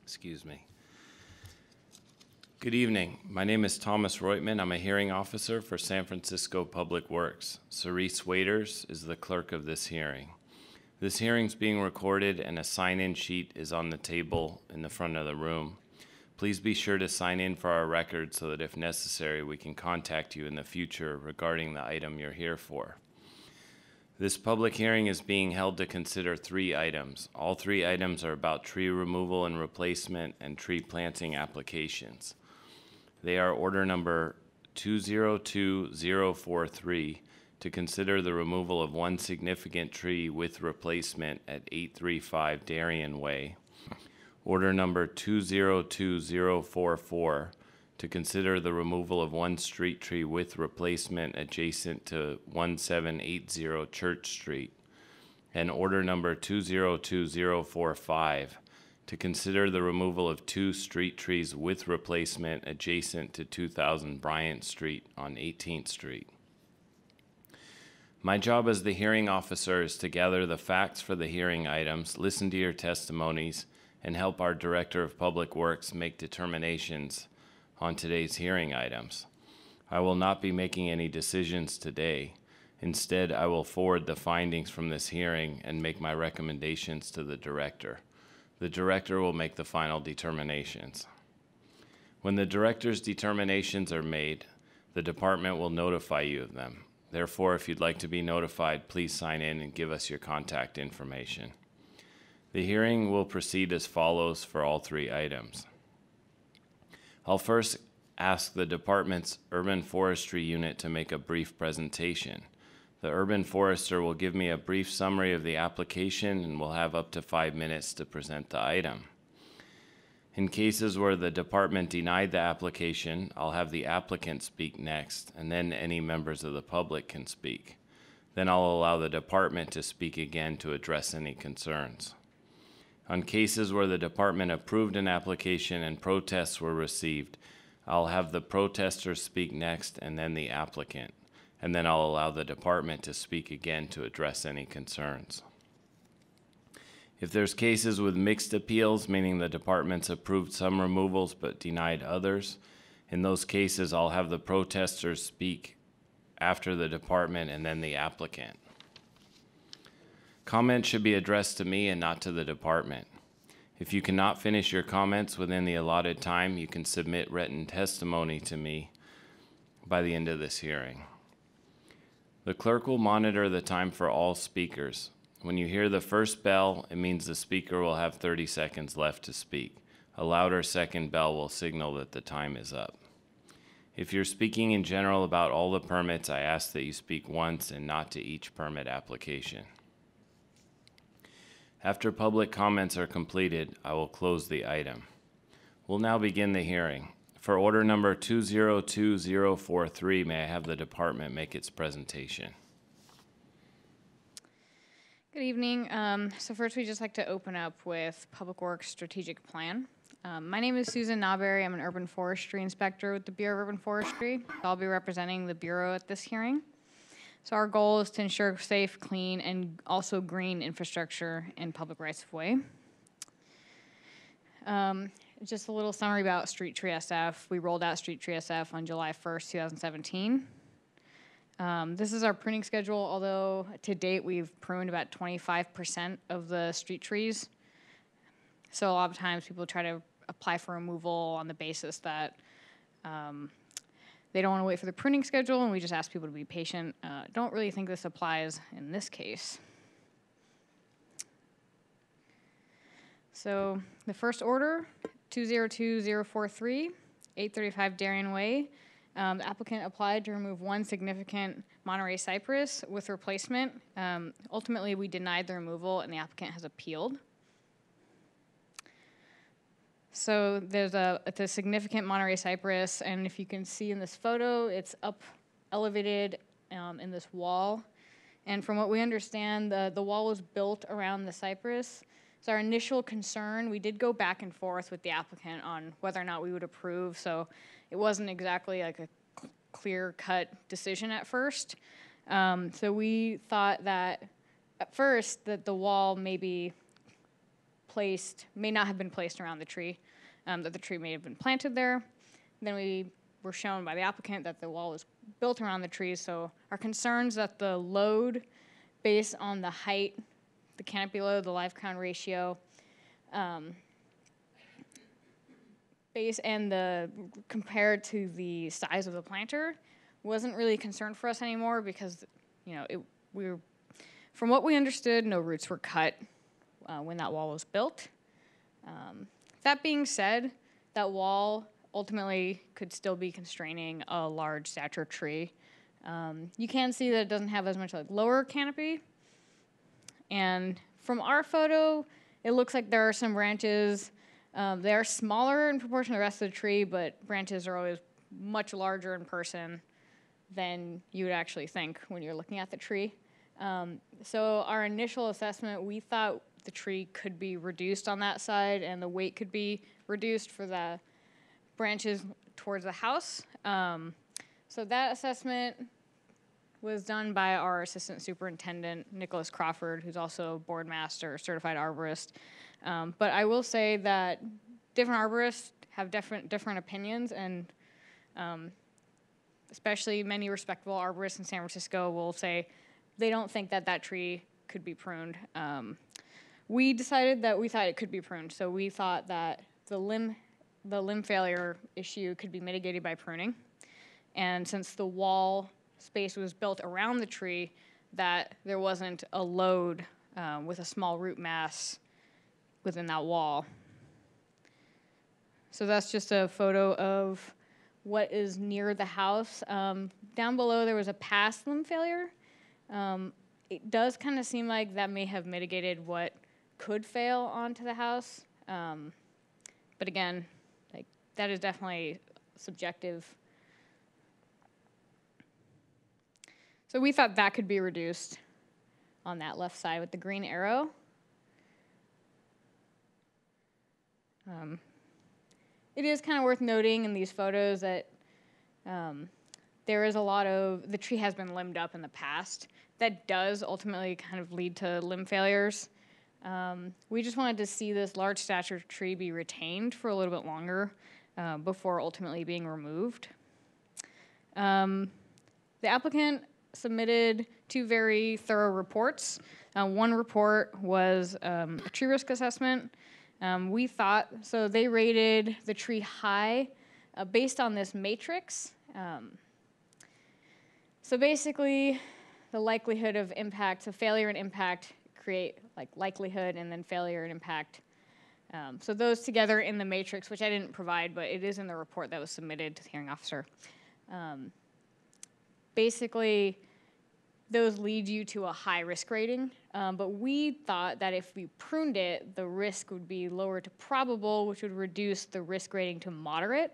Excuse me. Good evening. My name is Thomas Reutman. I'm a hearing officer for San Francisco Public Works. Cerise Waiters is the clerk of this hearing. This hearing is being recorded and a sign-in sheet is on the table in the front of the room. Please be sure to sign in for our record so that if necessary, we can contact you in the future regarding the item you're here for. This public hearing is being held to consider 3 items. All 3 items are about tree removal and replacement and tree planting applications. They are order number 202043 to consider the removal of 1 significant tree with replacement at 835 Darien Way. Order number 202044 to consider the removal of 1 street tree with replacement adjacent to 1780 Church Street. And order number 202045 to consider the removal of 2 street trees with replacement adjacent to 2000 Bryant Street on 18th Street. My job as the hearing officer is to gather the facts for the hearing items, listen to your testimonies, and help our Director of Public Works make determinations on today's hearing items. I will not be making any decisions today. Instead, I will forward the findings from this hearing and make my recommendations to the Director. The Director will make the final determinations. When the Director's determinations are made, the Department will notify you of them. Therefore, if you'd like to be notified, please sign in and give us your contact information. The hearing will proceed as follows for all 3 items. I'll first ask the Department's Urban Forestry Unit to make a brief presentation. The Urban Forester will give me a brief summary of the application and will have up to 5 minutes to present the item. In cases where the Department denied the application, I'll have the applicant speak next, and then any members of the public can speak. Then I'll allow the Department to speak again to address any concerns. On cases where the Department approved an application and protests were received, I'll have the protester speak next and then the applicant, and then I'll allow the Department to speak again to address any concerns. If there's cases with mixed appeals, meaning the Department's approved some removals but denied others, in those cases I'll have the protesters speak after the Department and then the applicant. Comments should be addressed to me and not to the Department. If you cannot finish your comments within the allotted time, you can submit written testimony to me by the end of this hearing. The clerk will monitor the time for all speakers. When you hear the first bell, it means the speaker will have 30 seconds left to speak. A louder second bell will signal that the time is up. If you're speaking in general about all the permits, I ask that you speak once and not to each permit application. After public comments are completed, I will close the item. We'll now begin the hearing. For order number 202043, may I have the Department make its presentation? Good evening. So first, we'd just like to open up with Public Works Strategic Plan. My name is Susan Nawberry. I'm an urban forestry inspector with the Bureau of Urban Forestry. I'll be representing the Bureau at this hearing. So our goal is to ensure safe, clean, and also green infrastructure in public rights-of-way. Just a little summary about Street Tree SF. We rolled out Street Tree SF on July 1st, 2017. This is our pruning schedule, although to date we've pruned about 25% of the street trees. So a lot of times people try to apply for removal on the basis that they don't want to wait for the pruning schedule, and we just ask people to be patient. Don't really think this applies in this case. So the first order, 202043, 835 Darien Way. The applicant applied to remove 1 significant Monterey cypress with replacement. Ultimately, we denied the removal, and the applicant has appealed. So it's a significant Monterey cypress, and if you can see in this photo, it's up elevated in this wall. And from what we understand, the wall was built around the cypress. So our initial concern, we did go back and forth with the applicant on whether or not we would approve, so it wasn't exactly like a clear-cut decision at first. So we thought that at first that the wall maybe may not have been placed around the tree, that the tree may have been planted there. Then we were shown by the applicant that the wall was built around the trees, so our concerns that the load based on the height, the canopy load, the live crown ratio, base and compared to the size of the planter wasn't really a concern for us anymore because, from what we understood, no roots were cut when that wall was built. That being said, that wall ultimately could still be constraining a large stature tree. You can see that it doesn't have as much lower canopy. And from our photo, it looks like there are some branches. They are smaller in proportion to the rest of the tree, but branches are always much larger in person than you would actually think when you're looking at the tree. So our initial assessment, we thought the tree could be reduced on that side and the weight could be reduced for the branches towards the house. So that assessment was done by our assistant superintendent, Nicholas Crawford, who's also board master, certified arborist. But I will say that different arborists have different opinions, and especially many respectable arborists in San Francisco will say they don't think that that tree could be pruned. We decided that we thought it could be pruned, so we thought that the limb failure issue could be mitigated by pruning. And since the wall space was built around the tree, that there wasn't a load with a small root mass within that wall. So that's just a photo of what is near the house. Down below there was a past limb failure. It does kind of seem like that may have mitigated what could fail onto the house. But again, that is definitely subjective. So we thought that could be reduced on that left side with the green arrow. It is kind of worth noting in these photos that there is a lot of, the tree has been limbed up in the past. That does ultimately kind of lead to limb failures. We just wanted to see this large stature tree be retained for a little bit longer before ultimately being removed. The applicant submitted 2 very thorough reports. One report was a tree risk assessment. So they rated the tree high based on this matrix. So basically, the likelihood of impact, so failure and impact create likelihood and then failure and impact. So those together in the matrix, which I didn't provide, but it is in the report that was submitted to the hearing officer. Basically, those lead you to a high risk rating, but we thought that if we pruned it, the risk would be lower to probable, which would reduce the risk rating to moderate.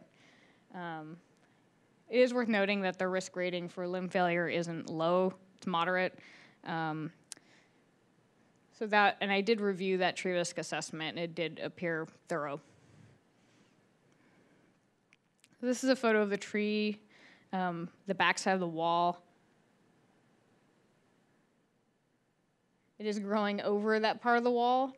It is worth noting that the risk rating for limb failure isn't low, it's moderate. And I did review that tree risk assessment, and it did appear thorough. This is a photo of the tree, the backside of the wall. It is growing over that part of the wall.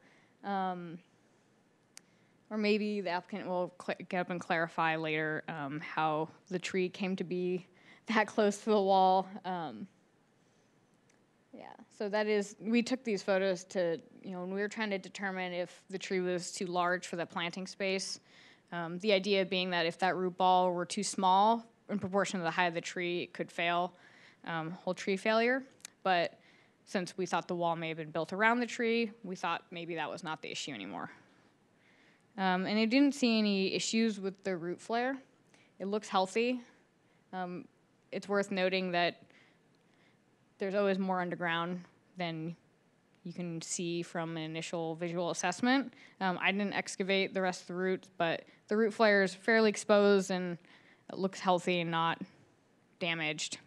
Or maybe the applicant will get up and clarify later how the tree came to be that close to the wall. Yeah, so we took these photos to, when we were trying to determine if the tree was too large for the planting space. The idea being that if that root ball were too small in proportion to the height of the tree, it could fail, whole tree failure. But since we thought the wall may have been built around the tree, we thought maybe that was not the issue anymore. And I didn't see any issues with the root flare. It looks healthy. It's worth noting that there's always more underground than you can see from an initial visual assessment. I didn't excavate the rest of the roots, but the root flare is fairly exposed and it looks healthy and not damaged.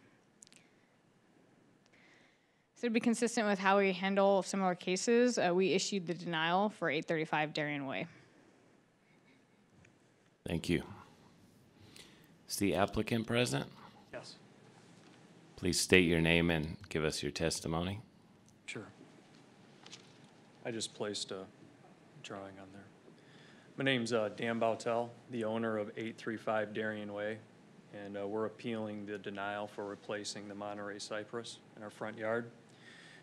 So to be consistent with how we handle similar cases, we issued the denial for 835 Darien Way. Thank you. Is the applicant present? Yes. Please state your name and give us your testimony. Sure. I just placed a drawing on there. My name's Dan Bautel, the owner of 835 Darien Way, and we're appealing the denial for replacing the Monterey cypress in our front yard.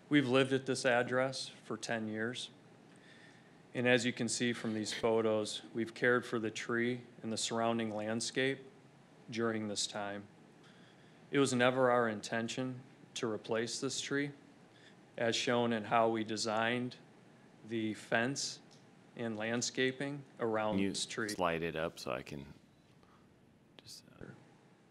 We've lived at this address for 10 years, and as you can see from these photos, we've cared for the tree and the surrounding landscape during this time. It was never our intention to replace this tree, as shown in how we designed the fence and landscaping around Can you this tree. slide it up so I can just,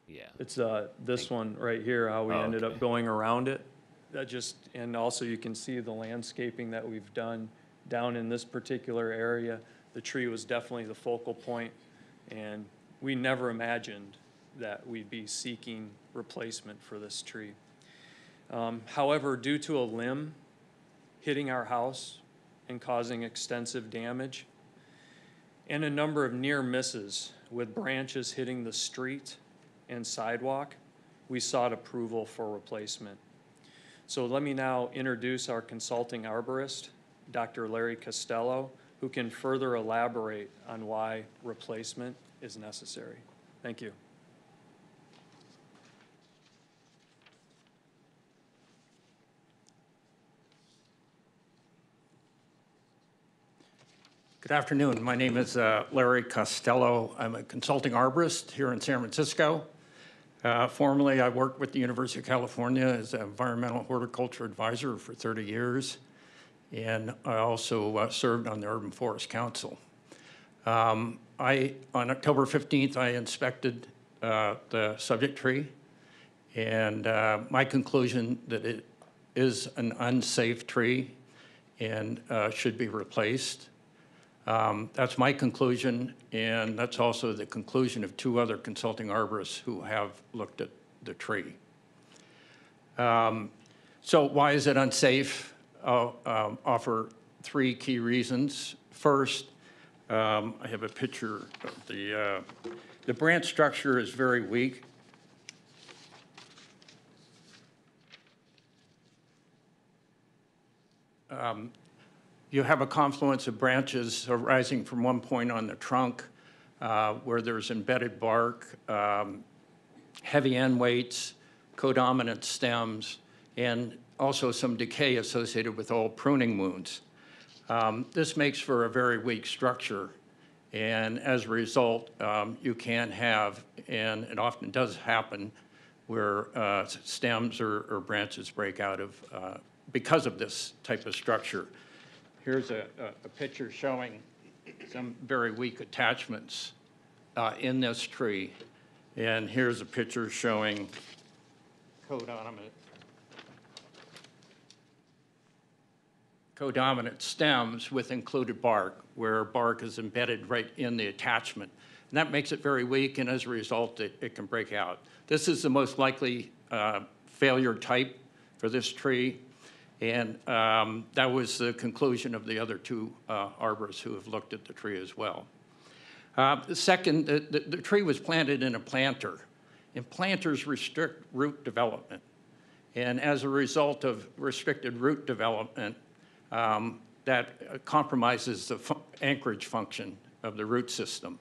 yeah. It's this one right here, how we ended up Okay. going around it. That just, and also you can see the landscaping that we've done down in this particular area. The tree was definitely the focal point, and we never imagined that we'd be seeking replacement for this tree. However, due to a limb hitting our house and causing extensive damage, and a number of near misses with branches hitting the street and sidewalk, we sought approval for replacement. So let me now introduce our consulting arborist, Dr. Larry Costello, who can further elaborate on why replacement is necessary. Thank you. Good afternoon. My name is Larry Costello. I'm a consulting arborist here in San Francisco. Formerly, I worked with the University of California as an environmental horticulture advisor for 30 years, and I also served on the Urban Forest Council. On October 15th, I inspected the subject tree, and my conclusion that it is an unsafe tree and should be replaced. That's my conclusion, and that's also the conclusion of two other consulting arborists who have looked at the tree. So why is it unsafe? I'll offer three key reasons. First, I have a picture of the branch structure is very weak. You have a confluence of branches arising from one point on the trunk where there's embedded bark, heavy end weights, codominant stems, and also some decay associated with old pruning wounds. This makes for a very weak structure, and as a result, you can have, and it often does happen, where stems or branches break out of because of this type of structure. Here's a picture showing some very weak attachments in this tree. And here's a picture showing codominant stems with included bark, where bark is embedded right in the attachment. And that makes it very weak, and as a result, it can break out. This is the most likely failure type for this tree. And that was the conclusion of the other two arborists who have looked at the tree as well. Second, the tree was planted in a planter, and planters restrict root development. And as a result of restricted root development, that compromises the anchorage function of the root system.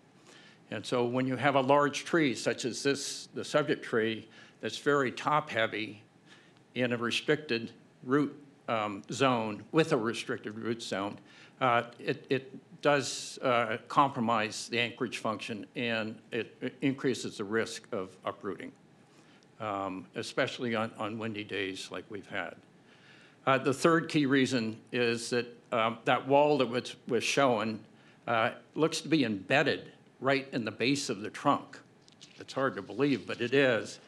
And so when you have a large tree, such as this, the subject tree, that's very top-heavy in a restricted root zone with a restricted root zone, it does compromise the anchorage function, and it increases the risk of uprooting, especially on windy days like we've had. The third key reason is that that wall that was shown looks to be embedded right in the base of the trunk. It's hard to believe, but it is.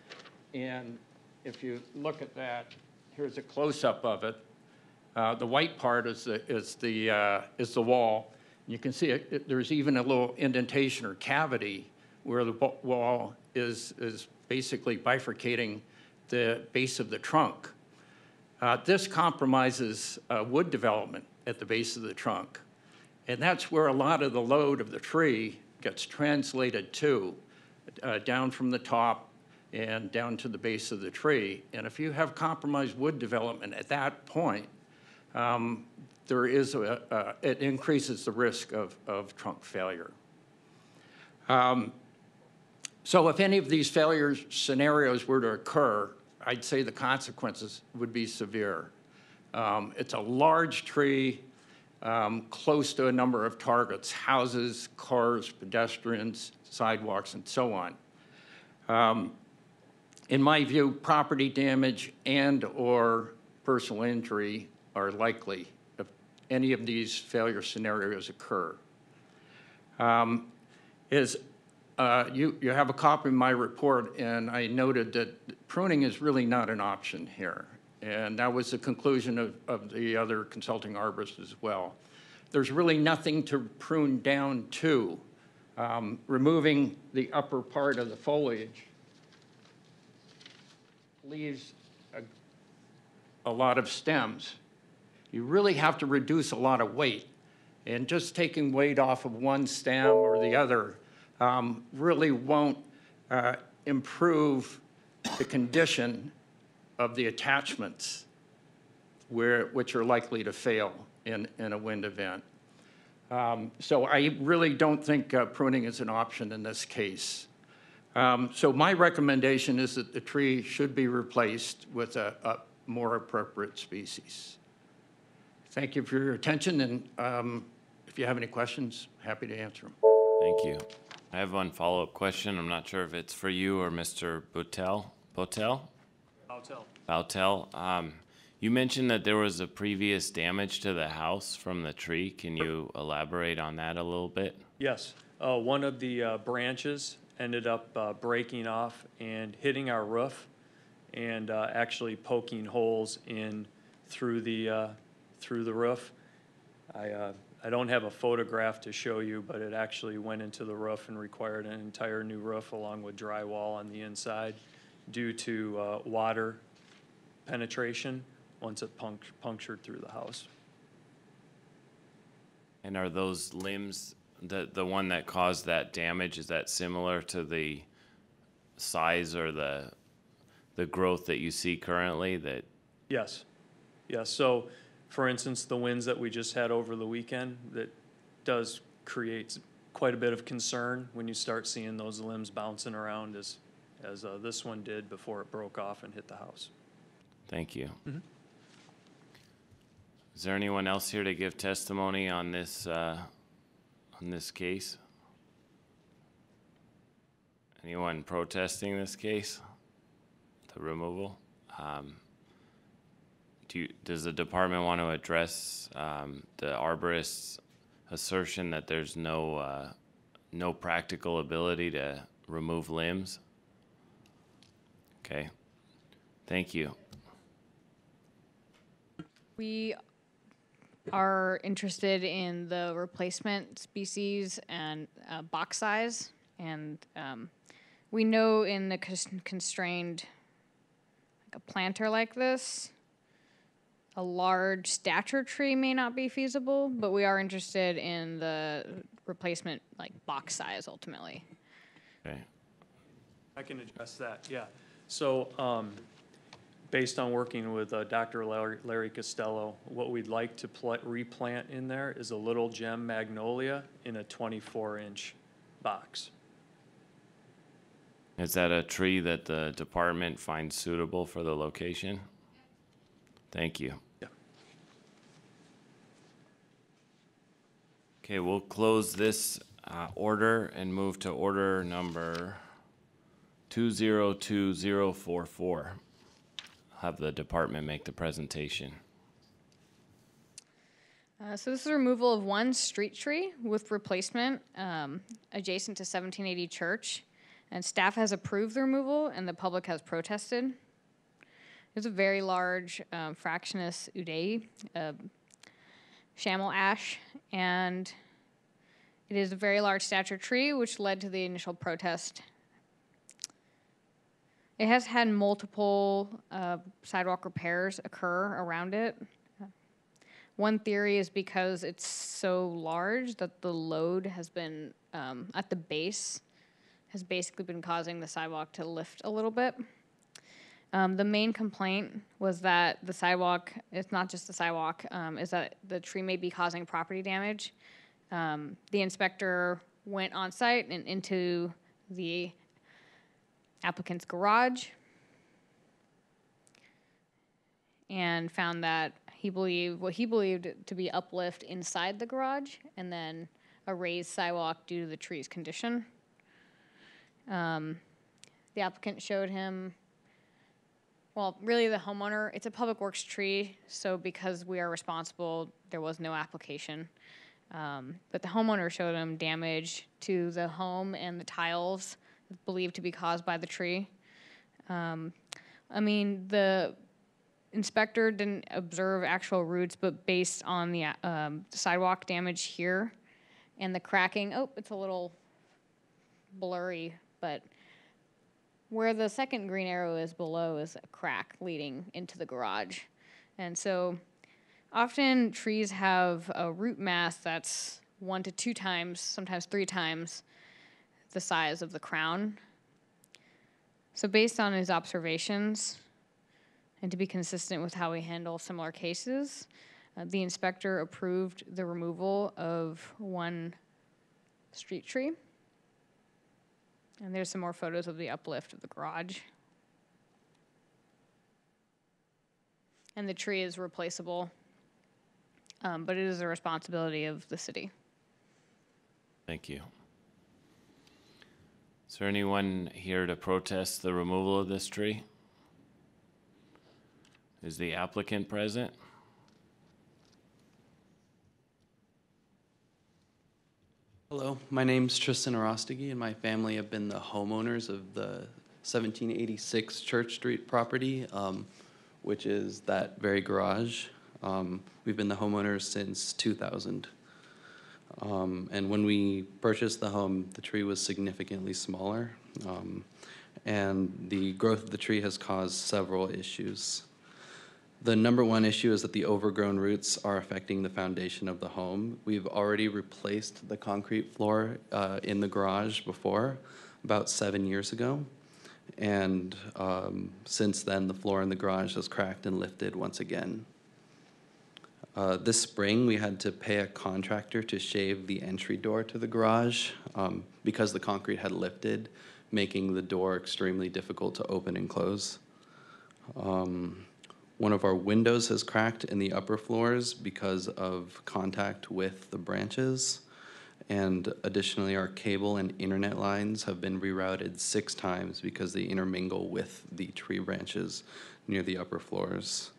And if you look at that, here's a close-up of it. The white part is the wall. You can see there's even a little indentation or cavity where the wall is basically bifurcating the base of the trunk. This compromises wood development at the base of the trunk. And that's where a lot of the load of the tree gets translated to, down from the top and down to the base of the tree. And if you have compromised wood development at that point, there is it increases the risk of trunk failure. So if any of these failure scenarios were to occur, I'd say the consequences would be severe. It's a large tree, close to a number of targets: houses, cars, pedestrians, sidewalks, and so on. In my view, property damage and/or personal injury are likely if any of these failure scenarios occur. You have a copy of my report, and I noted that pruning is really not an option here. And that was the conclusion of the other consulting arborists as well. There's really nothing to prune down to. Removing the upper part of the foliage leaves a lot of stems. You really have to reduce a lot of weight. And just taking weight off of one stem or the other really won't improve the condition of the attachments which are likely to fail in a wind event. So I really don't think pruning is an option in this case. So my recommendation is that the tree should be replaced with a more appropriate species. Thank you for your attention, and if you have any questions, happy to answer them. Thank you. I have one follow-up question. I'm not sure if it's for you or Mr. Boutel. Boutel. You mentioned that there was a previous damage to the house from the tree. Can you elaborate on that a little bit? Yes, one of the branches ended up breaking off and hitting our roof and actually poking holes in through the roof. I don't have a photograph to show you, but it actually went into the roof and required an entire new roof along with drywall on the inside due to water penetration once it punctured through the house. And are those limbs, the one that caused that damage, is that similar to the size or the growth that you see currently? That Yes. Yes. So, for instance, the winds that we just had over the weekend, that does create quite a bit of concern when you start seeing those limbs bouncing around as this one did before it broke off and hit the house. Thank you. Mm-hmm. Is there anyone else here to give testimony on this case? Anyone protesting this case, the removal? Does the department want to address the arborist's assertion that there's no practical ability to remove limbs? Okay, thank you. We are interested in the replacement species and box size, and we know in a constrained, like a planter like this, a large stature tree may not be feasible, but we are interested in the replacement, like box size, ultimately. Okay. I can address that, yeah. So based on working with Dr. Larry Costello, what we'd like to replant in there is a little gem magnolia in a 24-inch box. Is that a tree that the department finds suitable for the location? Thank you. Yeah. Okay, we'll close this order and move to order number 202044. Have the department make the presentation. So this is a removal of one street tree with replacement adjacent to 1780 Church. And staff has approved the removal and the public has protested. It's a very large Fraxinus udei, chamois ash, and it is a very large stature tree, which led to the initial protest. It has had multiple sidewalk repairs occur around it. One theory is because it's so large that the load has been at the base, has basically been causing the sidewalk to lift a little bit. The main complaint was that the sidewalk, it's not just the sidewalk, is that the tree may be causing property damage. The inspector went on site and into the applicant's garage and found that what he believed to be uplift inside the garage and then a raised sidewalk due to the tree's condition. The applicant showed him, well, really the homeowner, it's a public works tree, so because we are responsible, there was no application. But the homeowner showed him damage to the home and the tiles believed to be caused by the tree. I mean, the inspector didn't observe actual roots, but based on the sidewalk damage here and the cracking, oh, it's a little blurry, but where the second green arrow is below is a crack leading into the garage. And so often trees have a root mass that's 1 to 2 times, sometimes 3 times the size of the crown. So based on his observations, and to be consistent with how we handle similar cases, the inspector approved the removal of 1 street tree. And there's some more photos of the uplift of the garage. And the tree is replaceable, but it is a responsibility of the city. Thank you. Is there anyone here to protest the removal of this tree? Is the applicant present? Hello, my name's Tristan Arostegui, and my family have been the homeowners of the 1786 Church Street property, which is that very garage. We've been the homeowners since 2000. And when we purchased the home, the tree was significantly smaller, and the growth of the tree has caused several issues. The number one issue is that the overgrown roots are affecting the foundation of the home. We've already replaced the concrete floor in the garage before, about 7 years ago. And since then, the floor in the garage has cracked and lifted once again. This spring, we had to pay a contractor to shave the entry door to the garage because the concrete had lifted, making the door extremely difficult to open and close. One of our windows has cracked in the upper floors because of contact with the branches. And additionally, our cable and internet lines have been rerouted 6 times because they intermingle with the tree branches near the upper floors.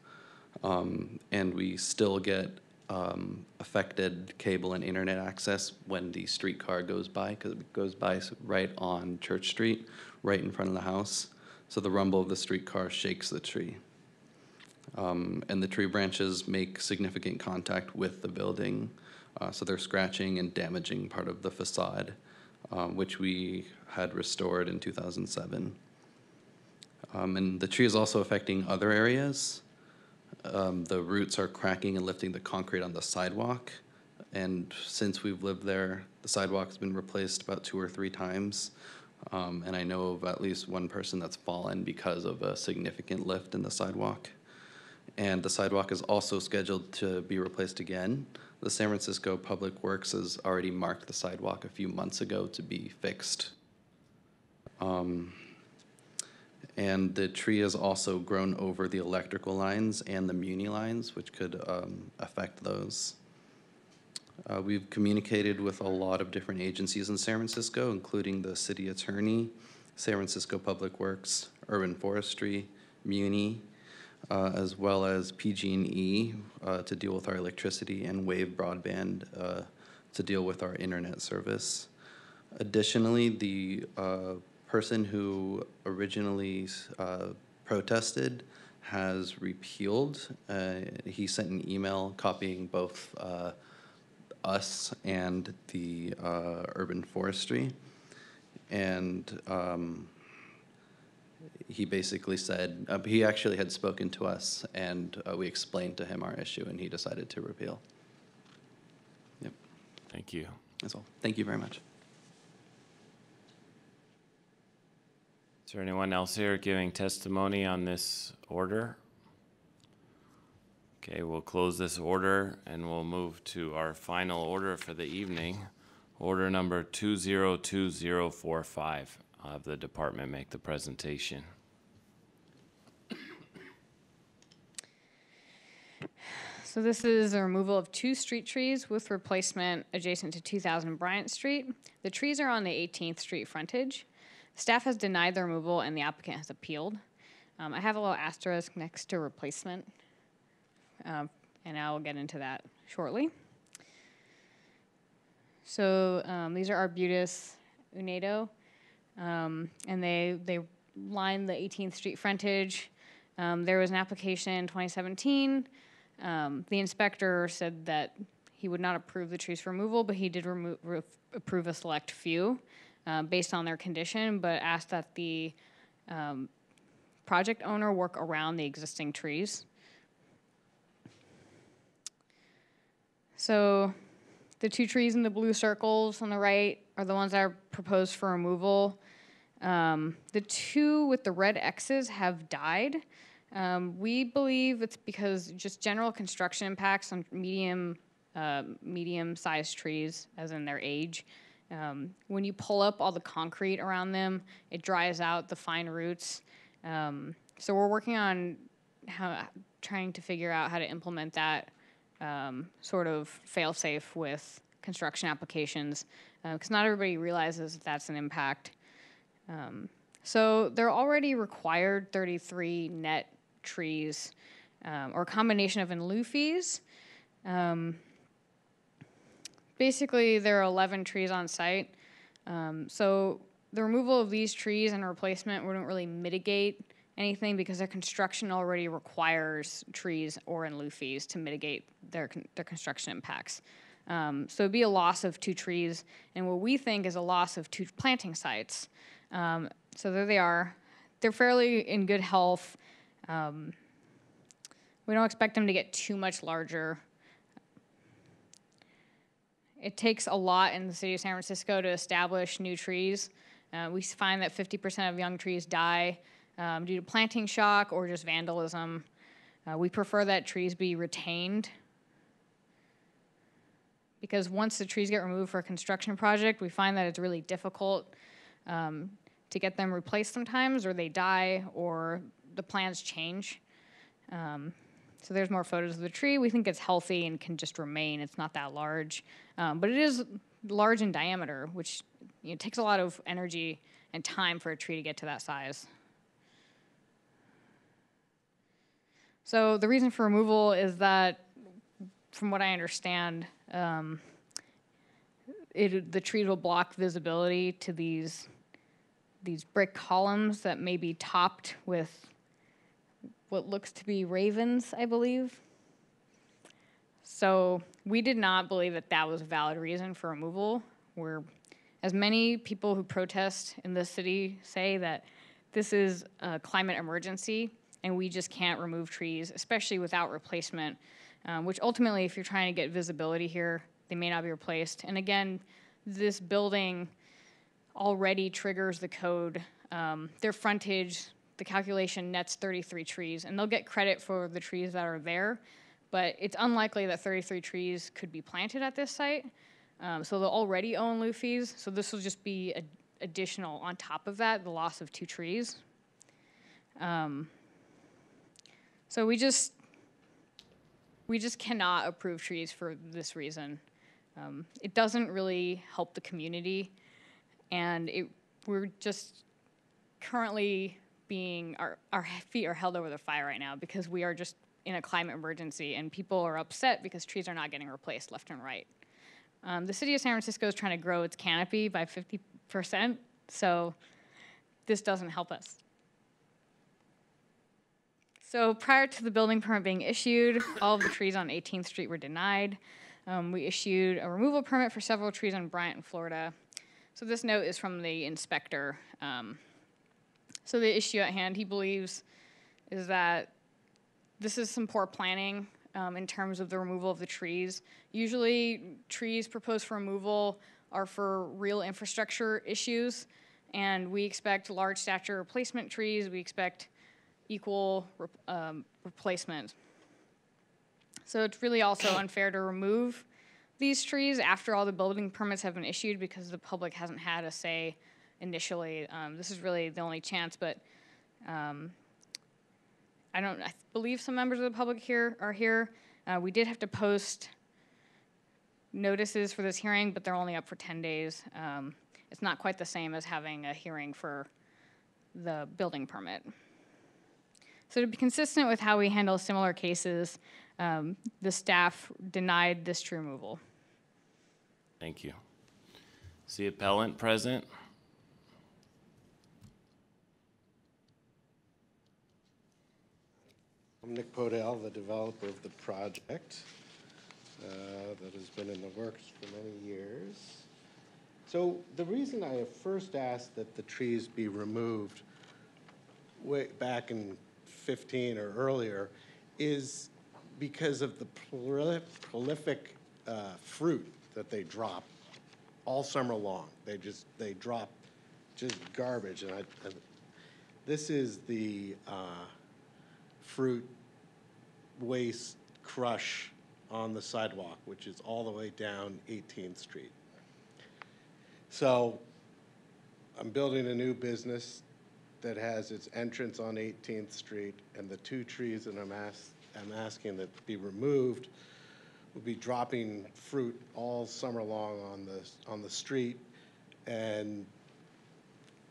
And we still get affected cable and internet access when the streetcar goes by, because it goes by right on Church Street, right in front of the house. So the rumble of the streetcar shakes the tree. And the tree branches make significant contact with the building, so they're scratching and damaging part of the facade, which we had restored in 2007. And the tree is also affecting other areas. The roots are cracking and lifting the concrete on the sidewalk, and since we've lived there, the sidewalk's been replaced about 2 or 3 times. And I know of at least 1 person that's fallen because of a significant lift in the sidewalk. And the sidewalk is also scheduled to be replaced again. The San Francisco Public Works has already marked the sidewalk a few months ago to be fixed. And the tree has also grown over the electrical lines and the muni lines, which could affect those. We've communicated with a lot of different agencies in San Francisco, including the city attorney, San Francisco Public Works, Urban Forestry, Muni, as well as PG&E to deal with our electricity, and Wave Broadband to deal with our internet service. Additionally, the person who originally protested has repealed. He sent an email copying both us and the Urban Forestry, and he basically said, he actually had spoken to us, and we explained to him our issue, and he decided to repeal. Yep. Thank you. That's all. Thank you very much. Is there anyone else here giving testimony on this order? Okay, we'll close this order and we'll move to our final order for the evening. Order number 202045. I'll have the department make the presentation. So this is a removal of 2 street trees with replacement adjacent to 2000 Bryant Street. The trees are on the 18th Street frontage. Staff has denied the removal and the applicant has appealed. I have a little asterisk next to replacement, and I will get into that shortly. So these are Arbutus Unedo, and they line the 18th Street frontage. There was an application in 2017. The inspector said that he would not approve the trees for removal, but he did approve a select few based on their condition, but asked that the project owner work around the existing trees. So the 2 trees in the blue circles on the right are the ones that are proposed for removal. The 2 with the red X's have died. We believe it's because just general construction impacts on medium-sized trees, as in their age. When you pull up all the concrete around them, it dries out the fine roots. So we're working on trying to figure out how to implement that sort of fail-safe with construction applications, because not everybody realizes that that's an impact. So they're already required 33 net trees, or a combination of in lieu fees. Basically, there are 11 trees on site. So the removal of these trees and replacement wouldn't really mitigate anything because their construction already requires trees or in lieu fees to mitigate their construction impacts. So it'd be a loss of 2 trees, and what we think is a loss of 2 planting sites. So there they are. They're fairly in good health. We don't expect them to get too much larger. It takes a lot in the city of San Francisco to establish new trees. We find that 50% of young trees die due to planting shock or just vandalism. We prefer that trees be retained, because once the trees get removed for a construction project, we find that it's really difficult to get them replaced sometimes, or they die, or the plans change. So there's more photos of the tree. We think it's healthy and can just remain. It's not that large, but it is large in diameter, which takes a lot of energy and time for a tree to get to that size. So the reason for removal is that, from what I understand, the trees will block visibility to these brick columns that may be topped with what looks to be ravens, I believe. So we did not believe that that was a valid reason for removal. As many people who protest in this city say, that this is a climate emergency and we just can't remove trees, especially without replacement, which ultimately, if you're trying to get visibility here, they may not be replaced. And again, this building already triggers the code. Their frontage, the calculation nets 33 trees, and they'll get credit for the trees that are there, but it's unlikely that 33 trees could be planted at this site. So they'll already own lieu fees, so this will just be additional on top of that, the loss of 2 trees. So we just cannot approve trees for this reason. It doesn't really help the community, and we're just currently our feet are held over the fire right now because we are just in a climate emergency, and people are upset because trees are not getting replaced left and right. The city of San Francisco is trying to grow its canopy by 50%, so this doesn't help us. So prior to the building permit being issued, all of the trees on 18th Street were denied. We issued a removal permit for several trees on Bryant, Florida. So this note is from the inspector. So the issue at hand, he believes, is that this is some poor planning in terms of the removal of the trees. Usually trees proposed for removal are for real infrastructure issues, And we expect large stature replacement trees. We expect equal replacement. So it's really also unfair to remove these trees after all the building permits have been issued because the public hasn't had a say initially. This is really the only chance, but I believe some members of the public here are here. We did have to post notices for this hearing, but they're only up for 10 days. It's not quite the same as having a hearing for the building permit. So to be consistent with how we handle similar cases, the staff denied this tree removal. Thank you. Is the appellant present? I'm Nick Podell, the developer of the project that has been in the works for many years. So the reason I have first asked that the trees be removed way back in 15 or earlier is because of the prolific fruit that they drop all summer long. They drop just garbage, and this is the fruit waste crush on the sidewalk, which is all the way down 18th Street. So I'm building a new business that has its entrance on 18th Street, and the two trees that I'm asking that be removed will be dropping fruit all summer long on the street and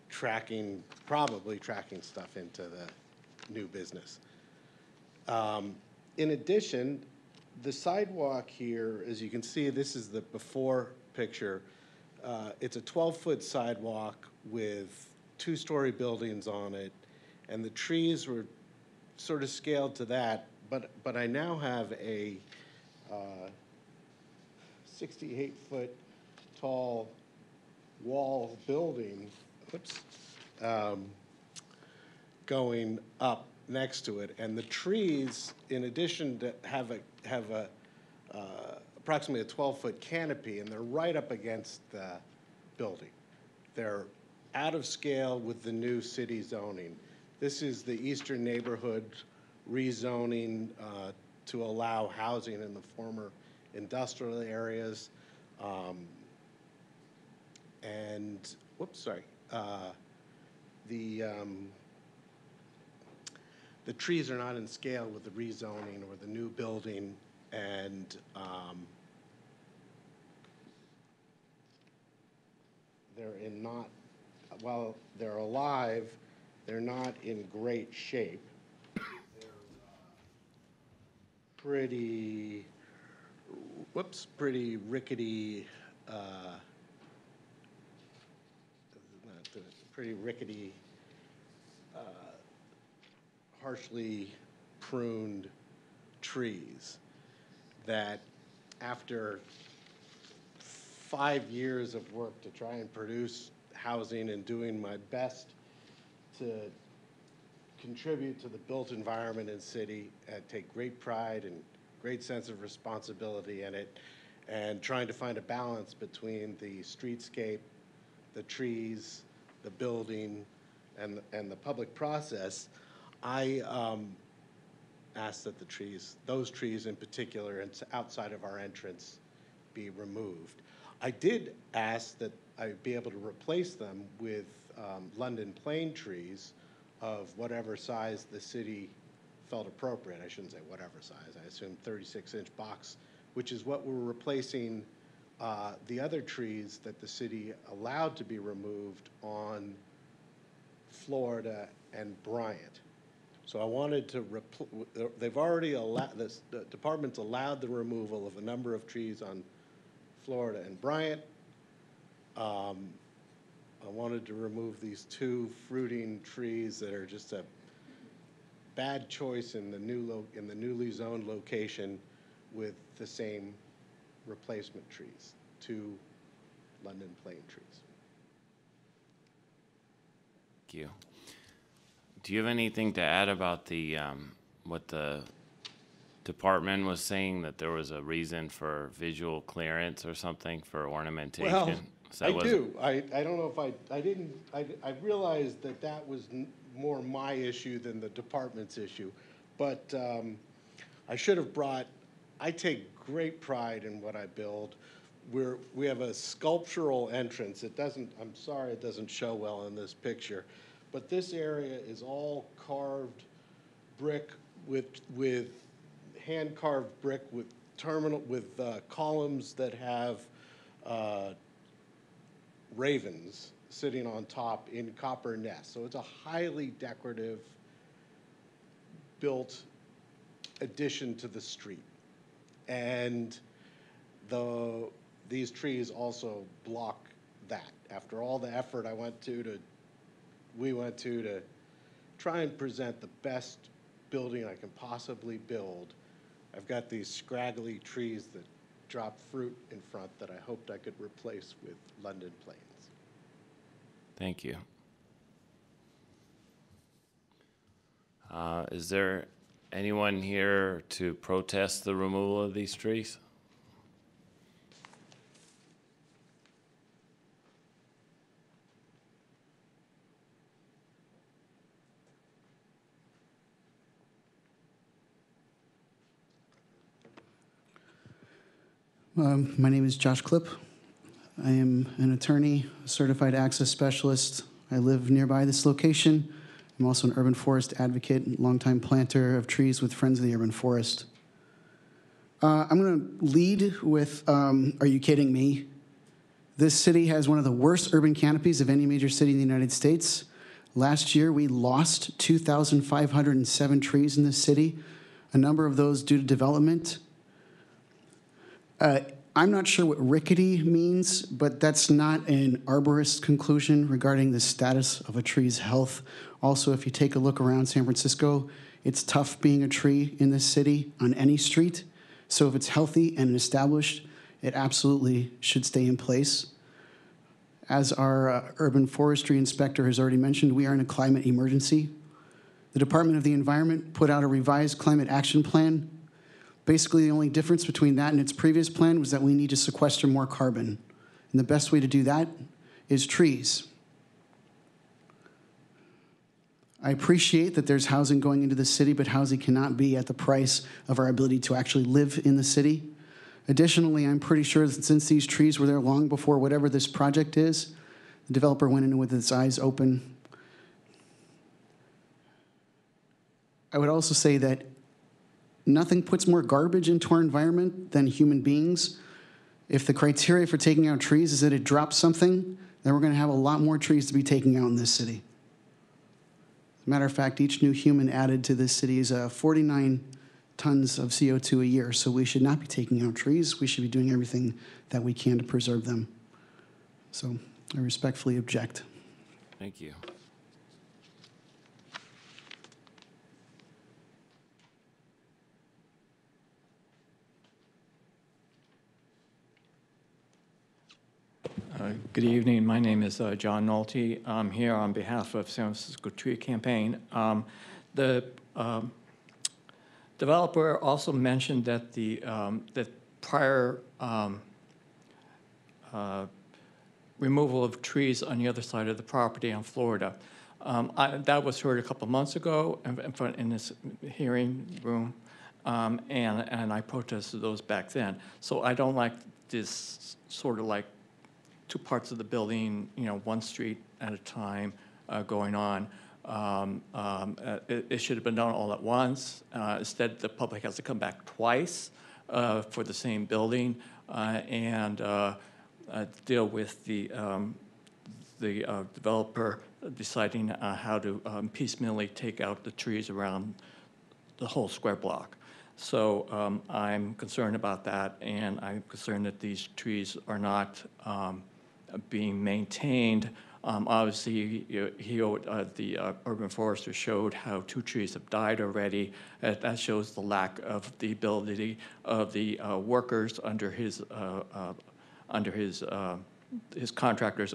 probably tracking stuff into the new business. In addition, the sidewalk here, as you can see, this is the before picture. It's a 12-foot sidewalk with two-story buildings on it, and the trees were sort of scaled to that, but I now have a 68-foot tall wall building, going up next to it, and the trees, in addition to have approximately a 12-foot canopy, and they're right up against the building. They're out of scale with the new city zoning. This is the Eastern Neighborhood rezoning to allow housing in the former industrial areas. The trees are not in scale with the rezoning or the new building, and while they're alive, they're not in great shape. They're pretty rickety, harshly pruned trees that, after 5 years of work to try and produce housing and doing my best to contribute to the built environment in city, take great pride and great sense of responsibility in it, and trying to find a balance between the streetscape, the trees, the building, and the public process, I asked that those trees in particular, and outside of our entrance, be removed. I did ask that I be able to replace them with London plane trees of whatever size the city felt appropriate. I shouldn't say whatever size, I assume 36-inch box, which is what we're replacing the other trees that the city allowed to be removed on Florida and Bryant. So I wanted to, they've already allowed, the department's allowed the removal of a number of trees on Florida and Bryant. I wanted to remove these two fruiting trees that are just a bad choice in the newly zoned location with the same replacement trees, two London plane trees. Thank you. Do you have anything to add about the what the department was saying, that there was a reason for visual clearance or something for ornamentation? Well, So that I wasn't- do. I don't know if I didn't, I realized that that was more my issue than the department's issue. But I should have brought, I take great pride in what I build. We have a sculptural entrance. It doesn't, I'm sorry it doesn't show well in this picture, but this area is all carved brick with hand-carved brick with columns that have ravens sitting on top in copper nests. So it's a highly decorative built addition to the street. And these trees also block that. After all the effort we went to try and present the best building I can possibly build, I've got these scraggly trees that drop fruit in front that I hoped I could replace with London planes. Thank you. Is there anyone here to protest the removal of these trees? My name is Josh Klipp. I am an attorney, a certified access specialist. I live nearby this location. I'm also an urban forest advocate and longtime planter of trees with Friends of the Urban Forest. I'm going to lead with, are you kidding me? This city has one of the worst urban canopies of any major city in the United States. Last year, we lost 2,507 trees in this city, a number of those due to development. I'm not sure what rickety means, but that's not an arborist conclusion regarding the status of a tree's health. Also, if you take a look around San Francisco, it's tough being a tree in this city on any street. So if it's healthy and established, it absolutely should stay in place. As our urban forestry inspector has already mentioned, we are in a climate emergency. The Department of the Environment put out a revised climate action plan. Basically, the only difference between that and its previous plan was that we need to sequester more carbon. And the best way to do that is trees. I appreciate that there's housing going into the city, but housing cannot be at the price of our ability to actually live in the city. Additionally, I'm pretty sure that since these trees were there long before whatever this project is, the developer went in with its eyes open. I would also say that nothing puts more garbage into our environment than human beings. If the criteria for taking out trees is that it drops something, then we're going to have a lot more trees to be taking out in this city. As a matter of fact, each new human added to this city is 49 tons of CO2 a year, so we should not be taking out trees. We should be doing everything that we can to preserve them. So I respectfully object. Thank you. Good evening. My name is John Nolte. I'm here on behalf of San Francisco Tree Campaign. The developer also mentioned that the that prior removal of trees on the other side of the property on Florida. That was heard a couple months ago in this hearing room, and I protested those back then. So I don't like this sort of like two parts of the building, one street at a time going on. It should have been done all at once. Instead, the public has to come back twice for the same building and deal with the developer deciding how to piecemeally take out the trees around the whole square block. So I'm concerned about that, and I'm concerned that these trees are not being maintained. Obviously, the urban forester showed how 2 trees have died already. That shows the lack of the ability of the workers under his contractors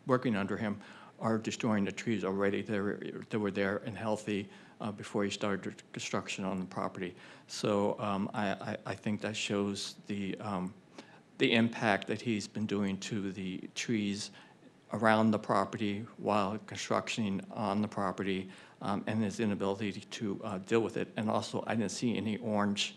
working under him are destroying the trees already. They were there and healthy before he started construction on the property. So I think that shows the the impact that he's been doing to the trees around the property while constructing on the property, and his inability to deal with it. And also, I didn't see any orange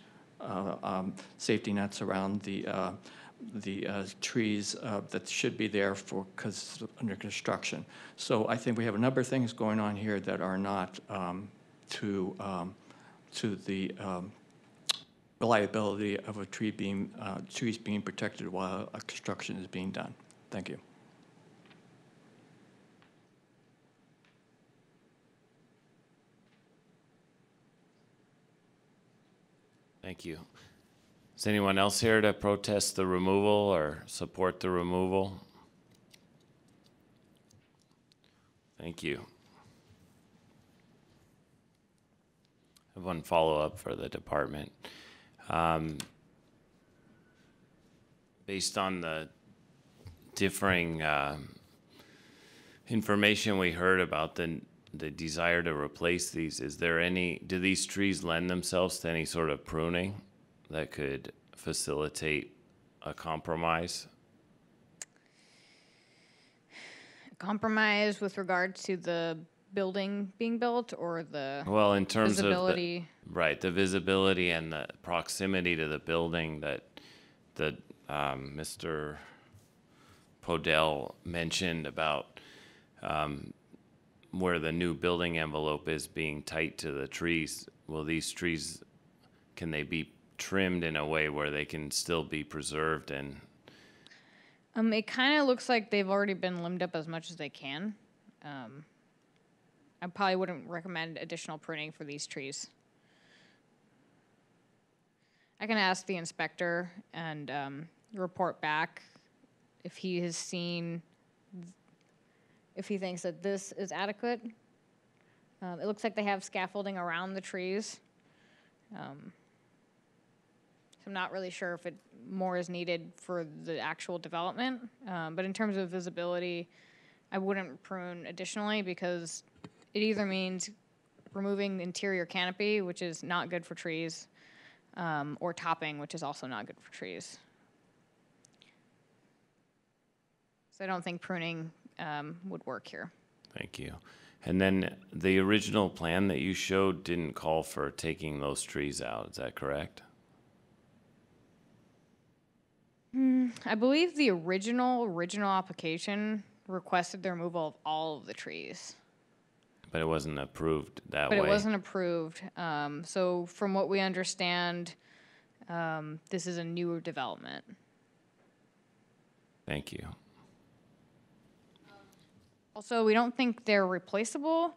safety nets around the trees that should be there because under construction. So I think we have a number of things going on here that are not to the reliability of a tree being trees being protected while a construction is being done. Thank you. Thank you. Is anyone else here to protest the removal or support the removal? Thank you. I have one follow-up for the department. Based on the differing information we heard about the desire to replace these, do these trees lend themselves to any sort of pruning that could facilitate a compromise? Compromise with regard to the building being built, or the Well, in terms visibility? of the visibility and the proximity to the building that Mr. Podell mentioned about where the new building envelope is being tight to the trees. Will these trees, can they be trimmed in a way where they can still be preserved? And It kind of looks like they've already been limbed up as much as they can. I probably wouldn't recommend additional pruning for these trees. I can ask the inspector and report back if he has seen, if he thinks that this is adequate. It looks like they have scaffolding around the trees. So I'm not really sure if more is needed for the actual development. But in terms of visibility, I wouldn't prune additionally, because it either means removing the interior canopy, which is not good for trees, or topping, which is also not good for trees. So I don't think pruning would work here. thank you. And then the original plan that you showed didn't call for taking those trees out, is that correct? I believe the original application requested the removal of all of the trees. But it wasn't approved that way. But it wasn't approved. So from what we understand, this is a newer development. Thank you. Also, we don't think they're replaceable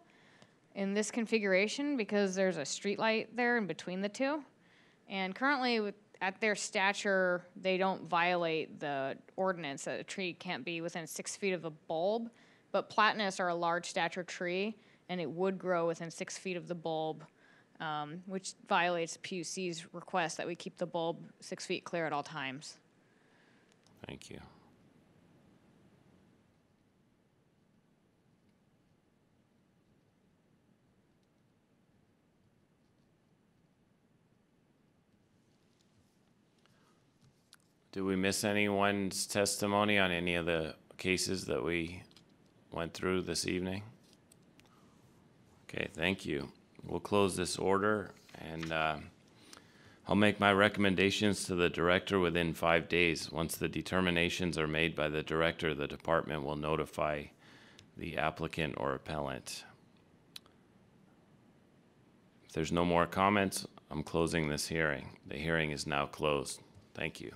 in this configuration because there's a street light there in between the two. And currently, at their stature, they don't violate the ordinance that a tree can't be within 6 feet of a bulb. But platanus are a large stature tree, and it would grow within 6 feet of the bulb, which violates PUC's request that we keep the bulb 6 feet clear at all times. Thank you. Did we miss anyone's testimony on any of the cases that we went through this evening? Okay, thank you. We'll close this order, and I'll make my recommendations to the director within 5 days. Once the determinations are made by the director, the department will notify the applicant or appellant. If there's no more comments, I'm closing this hearing. The hearing is now closed. Thank you.